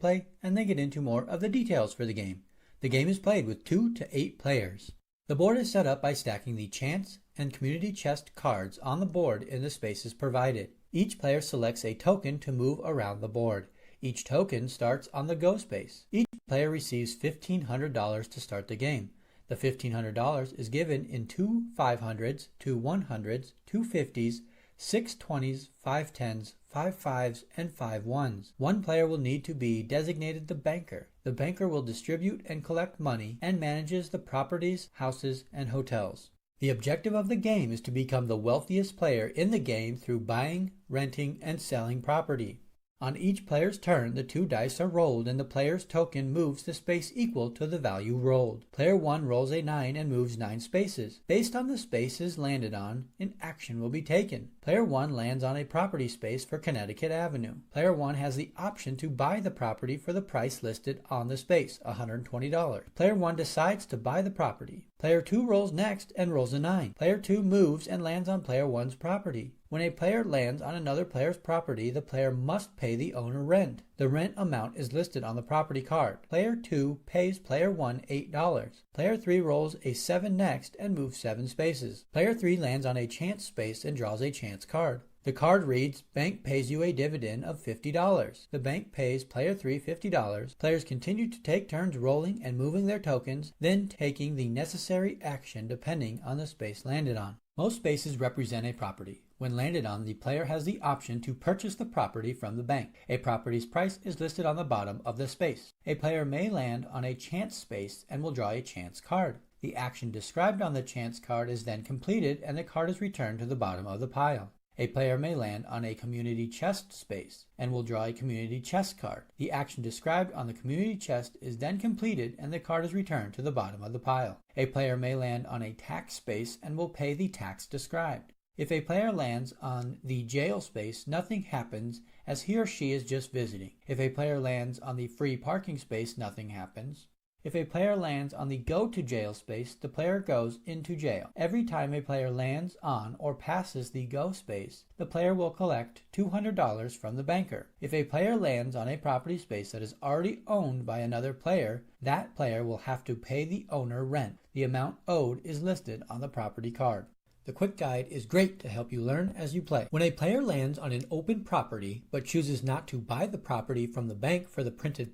gameplay and then get into more of the details for the game. The game is played with 2 to 8 players. The board is set up by stacking the chance and community chest cards on the board in the spaces provided. Each player selects a token to move around the board. Each token starts on the go space. Each player receives $1,500 to start the game. The $1,500 is given in 2 500s, 2 100s, 2 50s, 6 20s, 5 10s, 5 5s, and 5 1s. One player will need to be designated the banker. The banker will distribute and collect money and manages the properties, houses, and hotels. The objective of the game is to become the wealthiest player in the game through buying, renting, and selling property. On each player's turn, the 2 dice are rolled and the player's token moves the space equal to the value rolled. Player 1 rolls a 9 and moves 9 spaces. Based on the spaces landed on, an action will be taken. Player 1 lands on a property space for Connecticut Avenue. Player 1 has the option to buy the property for the price listed on the space, $120. Player 1 decides to buy the property. Player 2 rolls next and rolls a 9. Player 2 moves and lands on player 1's property. When a player lands on another player's property, the player must pay the owner rent. The rent amount is listed on the property card. Player 2 pays player 1 $8. Player 3 rolls a 7 next and moves 7 spaces. Player 3 lands on a chance space and draws a chance card. The card reads, "Bank pays you a dividend of $50. The bank pays player 3 $50. Players continue to take turns rolling and moving their tokens, then taking the necessary action depending on the space landed on. Most spaces represent a property. When landed on, the player has the option to purchase the property from the bank. A property's price is listed on the bottom of the space. A player may land on a chance space and will draw a chance card. The action described on the chance card is then completed and the card is returned to the bottom of the pile. A player may land on a community chest space and will draw a community chest card. The action described on the community chest is then completed and the card is returned to the bottom of the pile. A player may land on a tax space and will pay the tax described. If a player lands on the jail space, nothing happens as he or she is just visiting. If a player lands on the free parking space, nothing happens. If a player lands on the go to jail space, the player goes into jail. Every time a player lands on or passes the go space, the player will collect $200 from the banker. If a player lands on a property space that is already owned by another player, that player will have to pay the owner rent. The amount owed is listed on the property card. The quick guide is great to help you learn as you play. When a player lands on an open property but chooses not to buy the property from the bank for the printed